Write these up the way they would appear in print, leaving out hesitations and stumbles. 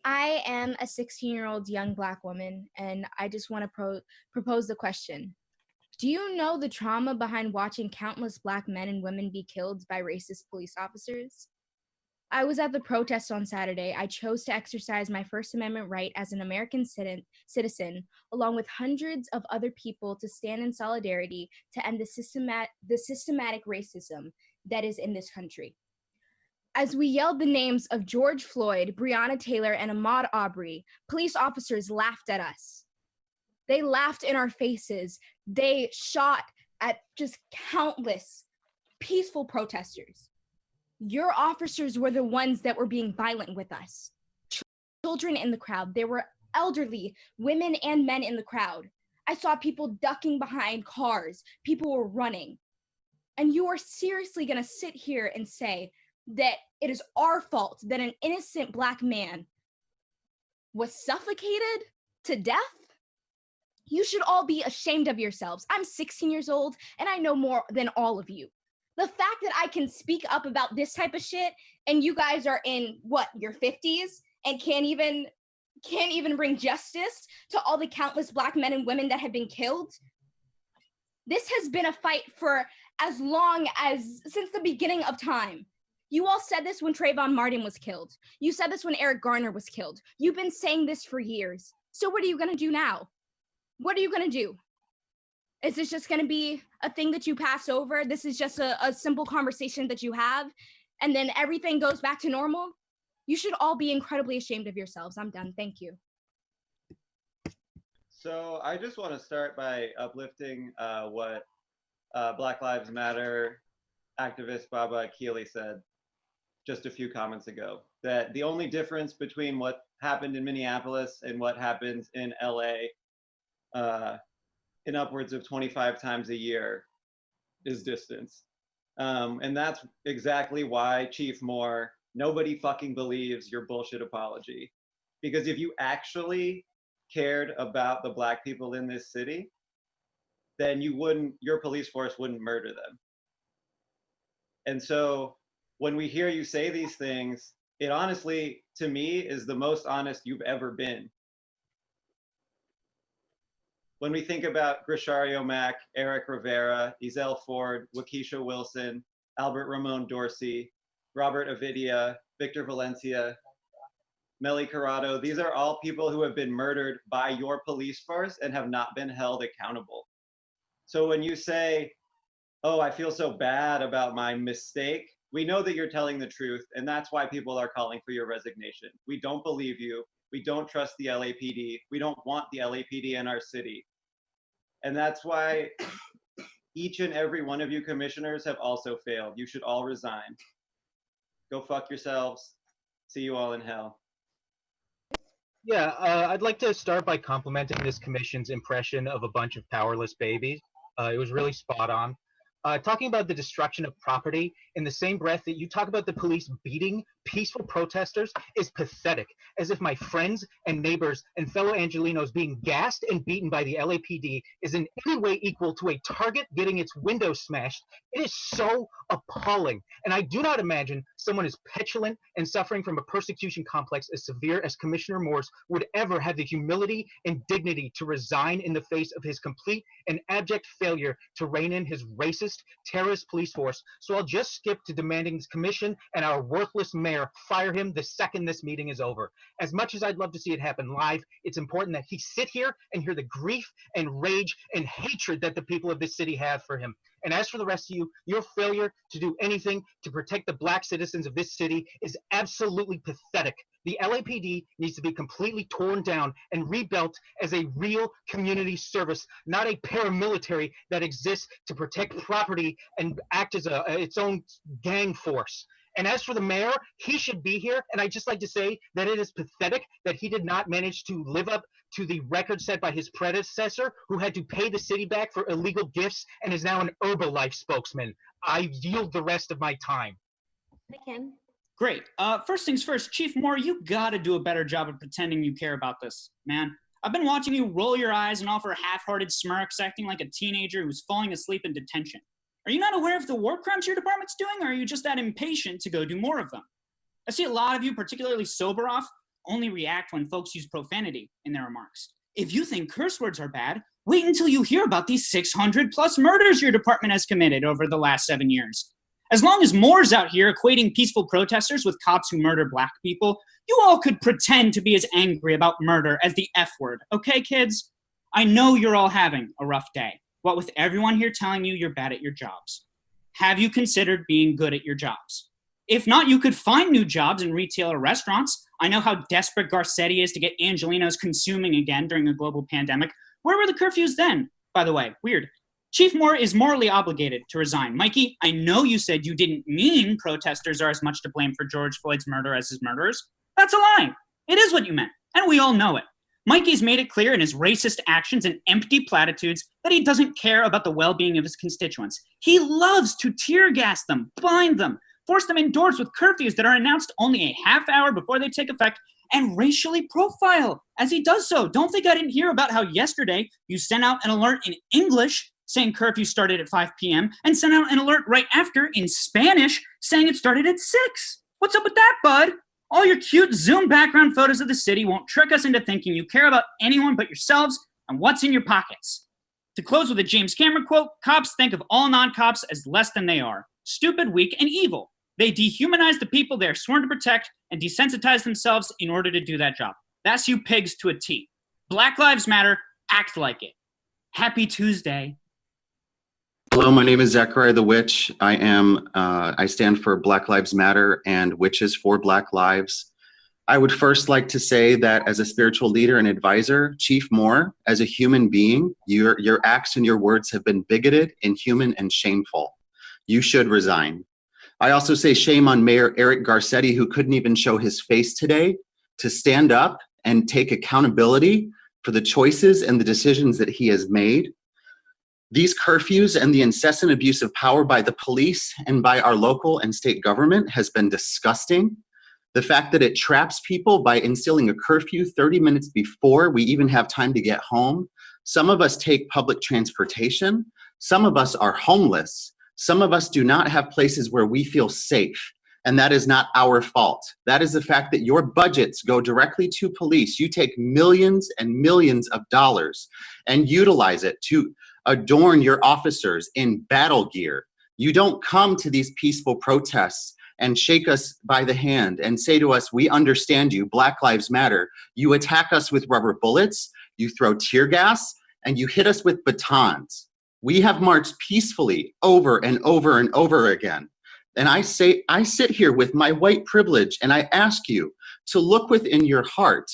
I am a 16-year-old young Black woman, and I just want to propose the question. Do you know the trauma behind watching countless Black men and women be killed by racist police officers? I was at the protest on Saturday. I chose to exercise my First Amendment right as an American citizen, along with hundreds of other people, to stand in solidarity to end the systematic racism that is in this country. As we yelled the names of George Floyd, Breonna Taylor, and Ahmaud Arbery, police officers laughed at us. They laughed in our faces. They shot at just countless peaceful protesters. Your officers were the ones that were being violent with us. Children in the crowd. There were elderly women and men in the crowd. I saw people ducking behind cars. People were running. And you are seriously going to sit here and say that it is our fault that an innocent Black man was suffocated to death? You should all be ashamed of yourselves. I'm 16 years old and I know more than all of you. The fact that I can speak up about this type of shit and you guys are in your 50s and can't even bring justice to all the countless Black men and women that have been killed. This has been a fight for as long as since the beginning of time. You all said this when Trayvon Martin was killed. You said this when Eric Garner was killed. You've been saying this for years. So what are you gonna do now? What are you gonna do? Is this just gonna be a thing that you pass over? This is just a simple conversation that you have, and then everything goes back to normal? You should all be incredibly ashamed of yourselves. I'm done. Thank you. So I just want to start by uplifting what Black Lives Matter activist Baba Keeley said just a few comments ago, that the only difference between what happened in Minneapolis and what happens in LA in upwards of 25 times a year is distance. And that's exactly why, Chief Moore, nobody fucking believes your bullshit apology. Because if you actually cared about the Black people in this city, then your police force wouldn't murder them. And so when we hear you say these things, it honestly, to me, is the most honest you've ever been. When we think about Grishario Mack, Eric Rivera, Ezell Ford, Waukesha Wilson, Albert Ramon Dorsey, Robert Avidia, Victor Valencia, Melly Corrado, these are all people who have been murdered by your police force and have not been held accountable. So when you say, oh, I feel so bad about my mistake, we know that you're telling the truth, and that's why people are calling for your resignation. We don't believe you. We don't trust the LAPD. We don't want the LAPD in our city. And that's why each and every one of you commissioners have also failed. You should all resign. Go fuck yourselves. See you all in hell. Yeah, I'd like to start by complimenting this commission's impression of a bunch of powerless babies. It was really spot on. Talking about the destruction of property in the same breath that you talk about the police beating peaceful protesters is pathetic, as if my friends and neighbors and fellow Angelinos being gassed and beaten by the LAPD is in any way equal to a Target getting its window smashed. It is so appalling, and I do not imagine someone as petulant and suffering from a persecution complex as severe as Commissioner Morse would ever have the humility and dignity to resign in the face of his complete and abject failure to rein in his racist, terrorist police force. So I'll just skip to demanding this commission and our worthless mayor fire him the second this meeting is over. As much as I'd love to see it happen live, it's important that he sit here and hear the grief and rage and hatred that the people of this city have for him. And as for the rest of you, your failure to do anything to protect the Black citizens of this city is absolutely pathetic. The LAPD needs to be completely torn down and rebuilt as a real community service, not a paramilitary that exists to protect property and act as its own gang force. And as for the mayor, he should be here. And I'd just like to say that it is pathetic that he did not manage to live up to the record set by his predecessor, who had to pay the city back for illegal gifts and is now an Herbalife spokesman. I yield the rest of my time. I can. Great. First things first, Chief Moore, you gotta do a better job of pretending you care about this, man. I've been watching you roll your eyes and offer half-hearted smirks, acting like a teenager who's falling asleep in detention. Are you not aware of the war crimes your department's doing, or are you just that impatient to go do more of them? I see a lot of you, particularly Soberoff, only react when folks use profanity in their remarks. If you think curse words are bad, wait until you hear about these 600 plus murders your department has committed over the last 7 years. As long as Moore's out here equating peaceful protesters with cops who murder black people, you all could pretend to be as angry about murder as the F word, okay, kids? I know you're all having a rough day, what with everyone here telling you you're bad at your jobs. Have you considered being good at your jobs? If not, you could find new jobs in retail or restaurants. I know how desperate Garcetti is to get Angelinos consuming again during a global pandemic. Where were the curfews then? By the way, weird. Chief Moore is morally obligated to resign. Mikey, I know you said you didn't mean protesters are as much to blame for George Floyd's murder as his murderers. That's a lie. It is what you meant, and we all know it. Mikey's made it clear in his racist actions and empty platitudes that he doesn't care about the well-being of his constituents. He loves to tear gas them, blind them, force them indoors with curfews that are announced only a half hour before they take effect, and racially profile as he does so. Don't think I didn't hear about how yesterday you sent out an alert in English saying curfew started at 5 p.m. and sent out an alert right after in Spanish saying it started at 6. What's up with that, bud? All your cute Zoom background photos of the city won't trick us into thinking you care about anyone but yourselves and what's in your pockets. To close with a James Cameron quote, cops think of all non-cops as less than they are. Stupid, weak, and evil. They dehumanize the people they're sworn to protect and desensitize themselves in order to do that job. That's you pigs to a T. Black Lives Matter, act like it. Happy Tuesday. Hello, my name is Zachariah the Witch. I stand for Black Lives Matter and Witches for Black Lives. I would first like to say that as a spiritual leader and advisor, Chief Moore, as a human being, your acts and your words have been bigoted, inhuman, and shameful. You should resign. I also say shame on Mayor Eric Garcetti, who couldn't even show his face today to stand up and take accountability for the choices and the decisions that he has made. These curfews and the incessant abuse of power by the police and by our local and state government has been disgusting. The fact that it traps people by instilling a curfew 30 minutes before we even have time to get home. Some of us take public transportation. Some of us are homeless. Some of us do not have places where we feel safe. And that is not our fault. That is the fact that your budgets go directly to police. You take millions and millions of dollars and utilize it to adorn your officers in battle gear. You don't come to these peaceful protests and shake us by the hand and say to us, we understand you, Black Lives Matter. You attack us with rubber bullets, you throw tear gas, and you hit us with batons. We have marched peacefully over and over and over again. And I sit here with my white privilege and I ask you to look within your heart,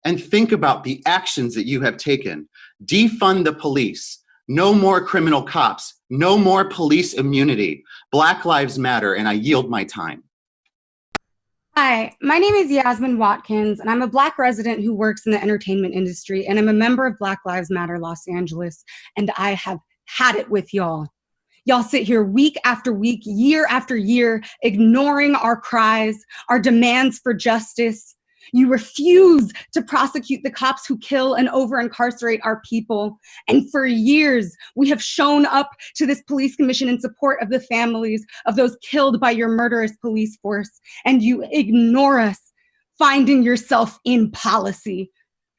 and think about the actions that you have taken. Defund the police. No more criminal cops. No more police immunity. Black Lives Matter, and I yield my time. Hi, my name is Yasmin Watkins, and I'm a Black resident who works in the entertainment industry, and I'm a member of Black Lives Matter Los Angeles, and I have had it with y'all. Y'all sit here week after week, year after year, ignoring our cries, our demands for justice. You refuse to prosecute the cops who kill and over-incarcerate our people. And for years, we have shown up to this police commission in support of the families of those killed by your murderous police force. And you ignore us, finding yourself in policy.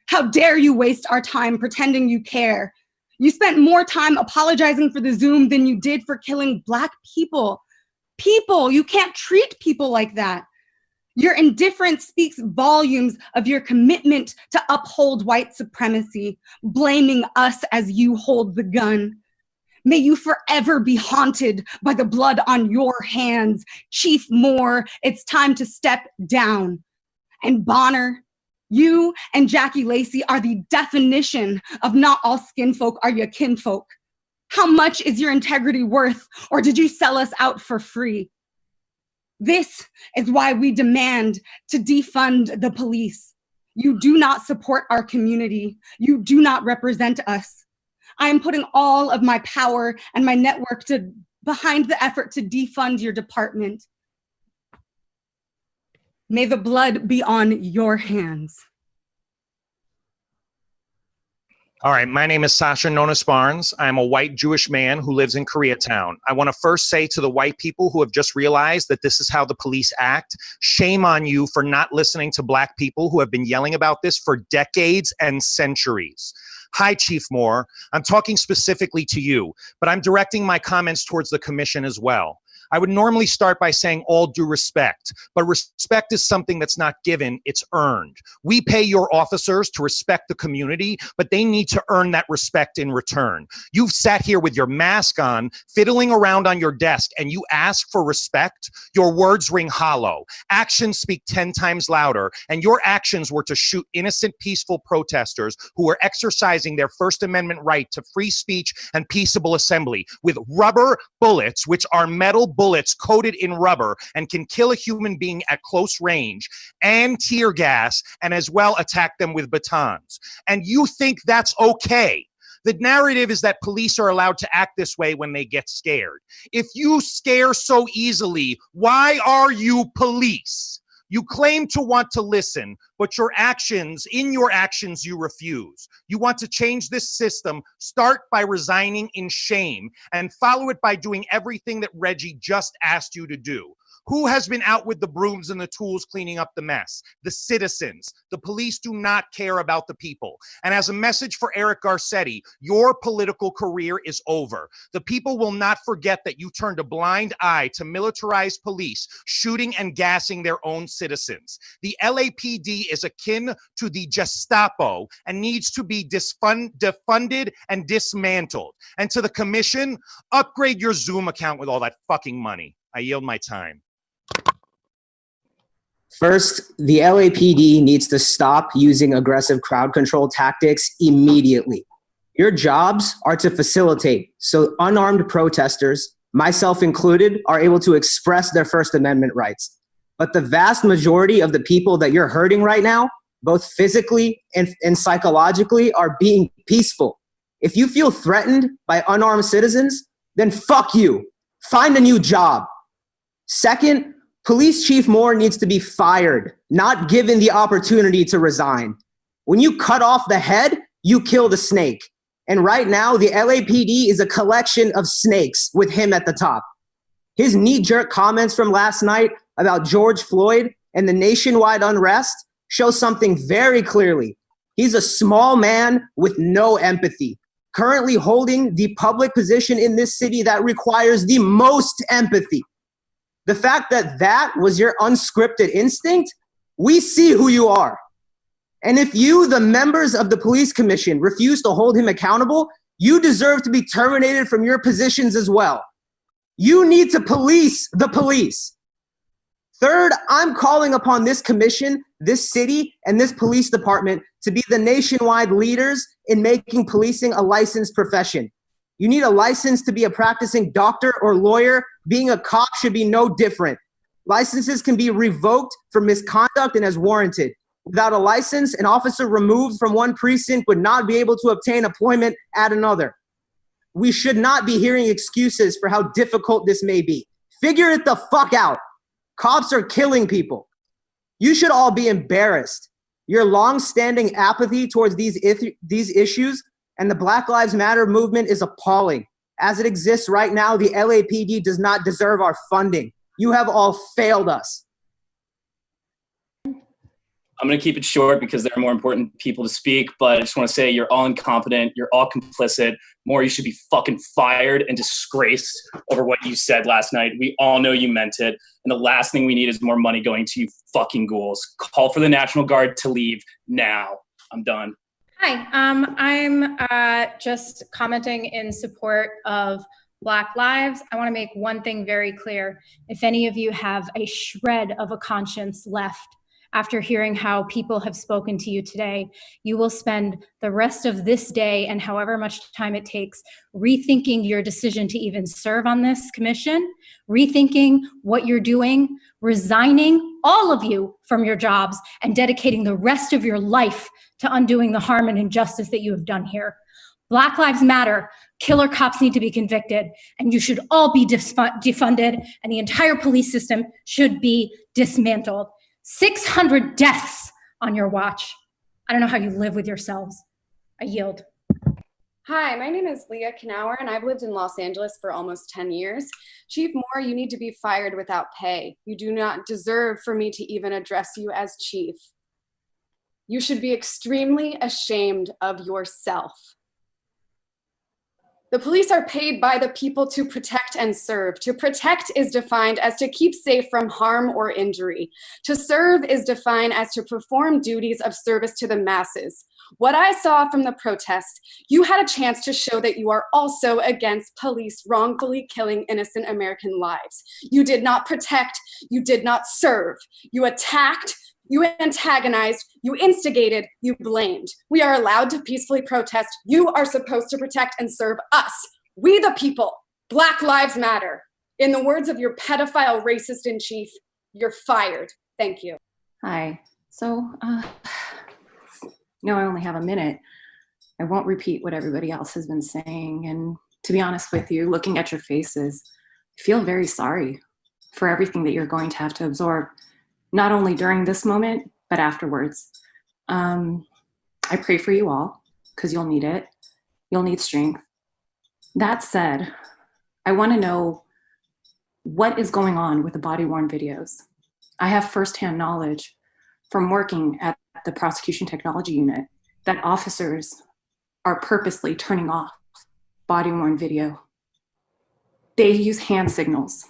How dare you waste our time pretending you care? You spent more time apologizing for the Zoom than you did for killing Black people. People, you can't treat people like that. Your indifference speaks volumes of your commitment to uphold white supremacy, blaming us as you hold the gun. May you forever be haunted by the blood on your hands. Chief Moore, it's time to step down. And Bonner, you and Jackie Lacey are the definition of not all skin folk are your kinfolk. How much is your integrity worth, or did you sell us out for free? This is why we demand to defund the police. You do not support our community. You do not represent us. I am putting all of my power and my network behind the effort to defund your department. May the blood be on your hands. All right, my name is Sasha Nonis Barnes. I'm a white Jewish man who lives in Koreatown. I want to first say to the white people who have just realized that this is how the police act, shame on you for not listening to black people who have been yelling about this for decades and centuries. Hi, Chief Moore. I'm talking specifically to you, but I'm directing my comments towards the commission as well. I would normally start by saying all due respect, but respect is something that's not given, it's earned. We pay your officers to respect the community, but they need to earn that respect in return. You've sat here with your mask on, fiddling around on your desk, and you ask for respect. Your words ring hollow. Actions speak 10 times louder, and your actions were to shoot innocent, peaceful protesters who were exercising their First Amendment right to free speech and peaceable assembly with rubber bullets, which are metal bullets coated in rubber and can kill a human being at close range, and tear gas, and as well attack them with batons. And you think that's okay. The narrative is that police are allowed to act this way when they get scared. If you scare so easily, why are you police? You claim to want to listen, but in your actions, you refuse. You want to change this system. Start by resigning in shame and follow it by doing everything that Reggie just asked you to do. Who has been out with the brooms and the tools cleaning up the mess? The citizens. The police do not care about the people. And as a message for Eric Garcetti, your political career is over. The people will not forget that you turned a blind eye to militarized police shooting and gassing their own citizens. The LAPD is akin to the Gestapo and needs to be defunded and dismantled. And to the commission, upgrade your Zoom account with all that fucking money. I yield my time. First, the LAPD needs to stop using aggressive crowd control tactics immediately. Your jobs are to facilitate so unarmed protesters, myself included, are able to express their First Amendment rights. But the vast majority of the people that you're hurting right now, both physically and psychologically, are being peaceful. If you feel threatened by unarmed citizens, then fuck you. Find a new job. Second, Police Chief Moore needs to be fired, not given the opportunity to resign. When you cut off the head, you kill the snake. And right now, the LAPD is a collection of snakes with him at the top. His knee-jerk comments from last night about George Floyd and the nationwide unrest show something very clearly. He's a small man with no empathy, currently holding the public position in this city that requires the most empathy. The fact that that was your unscripted instinct, we see who you are. And if you, the members of the police commission, refuse to hold him accountable, you deserve to be terminated from your positions as well. You need to police the police. Third, I'm calling upon this commission, this city, and this police department to be the nationwide leaders in making policing a licensed profession. You need a license to be a practicing doctor or lawyer. Being a cop should be no different. Licenses can be revoked for misconduct and as warranted. Without a license, an officer removed from one precinct would not be able to obtain employment at another. We should not be hearing excuses for how difficult this may be. Figure it the fuck out. Cops are killing people. You should all be embarrassed. Your long-standing apathy towards these issues and the Black Lives Matter movement is appalling. As it exists right now, the LAPD does not deserve our funding. You have all failed us. I'm going to keep it short because there are more important people to speak, but I just want to say you're all incompetent. You're all complicit. Moore, you should be fucking fired and disgraced over what you said last night. We all know you meant it. And the last thing we need is more money going to you fucking ghouls. Call for the National Guard to leave now. I'm done. Hi, I'm just commenting in support of Black Lives. I want to make one thing very clear. If any of you have a shred of a conscience left after hearing how people have spoken to you today, you will spend the rest of this day and however much time it takes rethinking your decision to even serve on this commission, rethinking what you're doing, resigning, all of you, from your jobs and dedicating the rest of your life to undoing the harm and injustice that you have done here. Black Lives Matter. Killer cops need to be convicted, and you should all be defunded, and the entire police system should be dismantled. 600 deaths on your watch. I don't know how you live with yourselves. I yield. Hi, my name is Leah Knauer, and I've lived in Los Angeles for almost 10 years. Chief Moore, you need to be fired without pay. You do not deserve for me to even address you as chief. You should be extremely ashamed of yourself. The police are paid by the people to protect and serve. To protect is defined as to keep safe from harm or injury. To serve is defined as to perform duties of service to the masses. What I saw from the protests, you had a chance to show that you are also against police wrongfully killing innocent American lives. You did not protect, you did not serve. You attacked, you antagonized, you instigated, you blamed. We are allowed to peacefully protest. You are supposed to protect and serve us. We the people. Black Lives Matter. In the words of your pedophile racist in chief, you're fired. Thank you. Hi. So, no, I only have a minute. I won't repeat what everybody else has been saying. And to be honest with you, looking at your faces, I feel very sorry for everything that you're going to have to absorb, not only during this moment, but afterwards. I pray for you all, because you'll need it. You'll need strength. That said, I want to know what is going on with the body-worn videos. I have firsthand knowledge from working at the prosecution technology unit that officers are purposely turning off body-worn video. They use hand signals.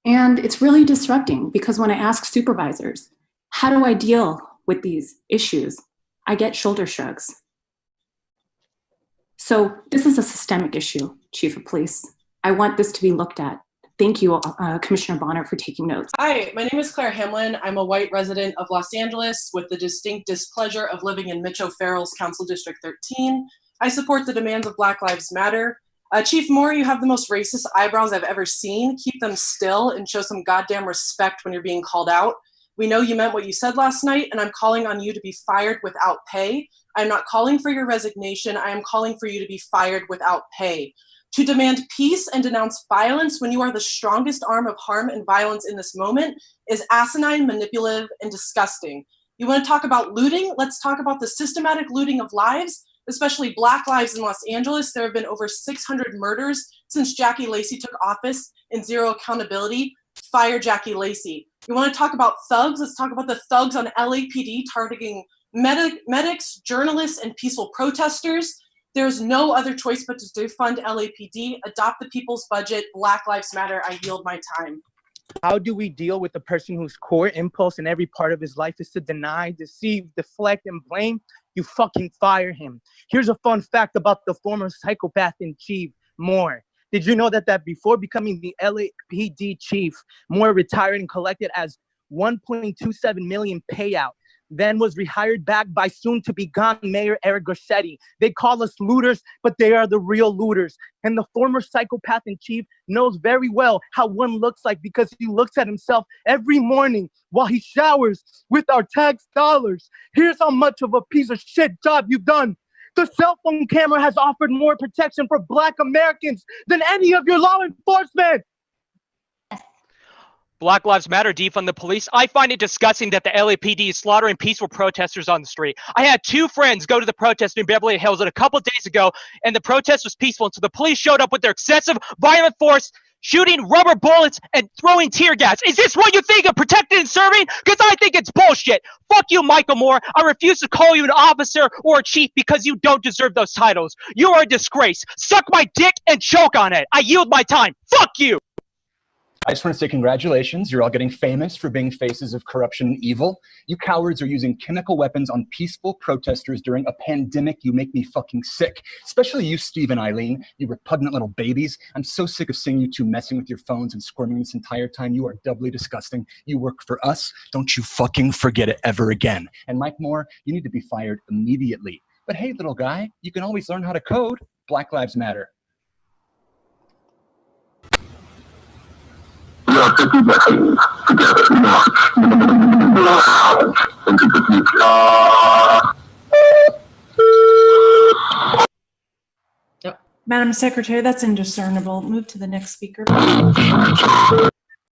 And it's really disrupting because when I ask supervisors, how do I deal with these issues? I get shoulder shrugs. So this is a systemic issue, Chief of Police. I want this to be looked at. Thank you, Commissioner Bonner, for taking notes. Hi, my name is Claire Hamlin. I'm a white resident of Los Angeles with the distinct displeasure of living in Mitch O'Farrell's Council District 13. I support the demands of Black Lives Matter. Chief Moore, you have the most racist eyebrows I've ever seen. Keep them still and show some goddamn respect when you're being called out. We know you meant what you said last night, and I'm calling on you to be fired without pay. I'm not calling for your resignation. I am calling for you to be fired without pay. To demand peace and denounce violence when you are the strongest arm of harm and violence in this moment is asinine, manipulative, and disgusting. You want to talk about looting? Let's talk about the systematic looting of lives, especially Black lives in Los Angeles. There have been over 600 murders since Jackie Lacey took office, and zero accountability. Fire Jackie Lacey. You want to talk about thugs? Let's talk about the thugs on LAPD targeting medics, journalists, and peaceful protesters. There's no other choice but to defund LAPD, adopt the people's budget. Black Lives Matter. I yield my time. How do we deal with the person whose core impulse in every part of his life is to deny, deceive, deflect, and blame? You fucking fire him. Here's a fun fact about the former psychopath in chief, Moore. Did you know that before becoming the LAPD chief, Moore retired and collected as 1.27 million payout, then was rehired back by soon-to-be-gone Mayor Eric Garcetti. They call us looters, but they are the real looters. And the former psychopath in chief knows very well how one looks like because he looks at himself every morning while he showers with our tax dollars. Here's how much of a piece of shit job you've done. The cell phone camera has offered more protection for Black Americans than any of your law enforcement. Black Lives Matter, defund the police. I find it disgusting that the LAPD is slaughtering peaceful protesters on the street. I had two friends go to the protest in Beverly Hills a couple days ago, and the protest was peaceful until the police showed up with their excessive violent force, shooting rubber bullets and throwing tear gas. Is this what you think of protecting and serving? Because I think it's bullshit. Fuck you, Michael Moore. I refuse to call you an officer or a chief because you don't deserve those titles. You are a disgrace. Suck my dick and choke on it. I yield my time. Fuck you. I just want to say congratulations. You're all getting famous for being faces of corruption and evil. You cowards are using chemical weapons on peaceful protesters during a pandemic. You make me fucking sick. Especially you, Steve and Eileen, you repugnant little babies. I'm so sick of seeing you two messing with your phones and squirming this entire time. You are doubly disgusting. You work for us. Don't you fucking forget it ever again. And Mike Moore, you need to be fired immediately. But hey, little guy, you can always learn how to code. Black Lives Matter. Madam Secretary, that's indiscernible. Move to the next speaker.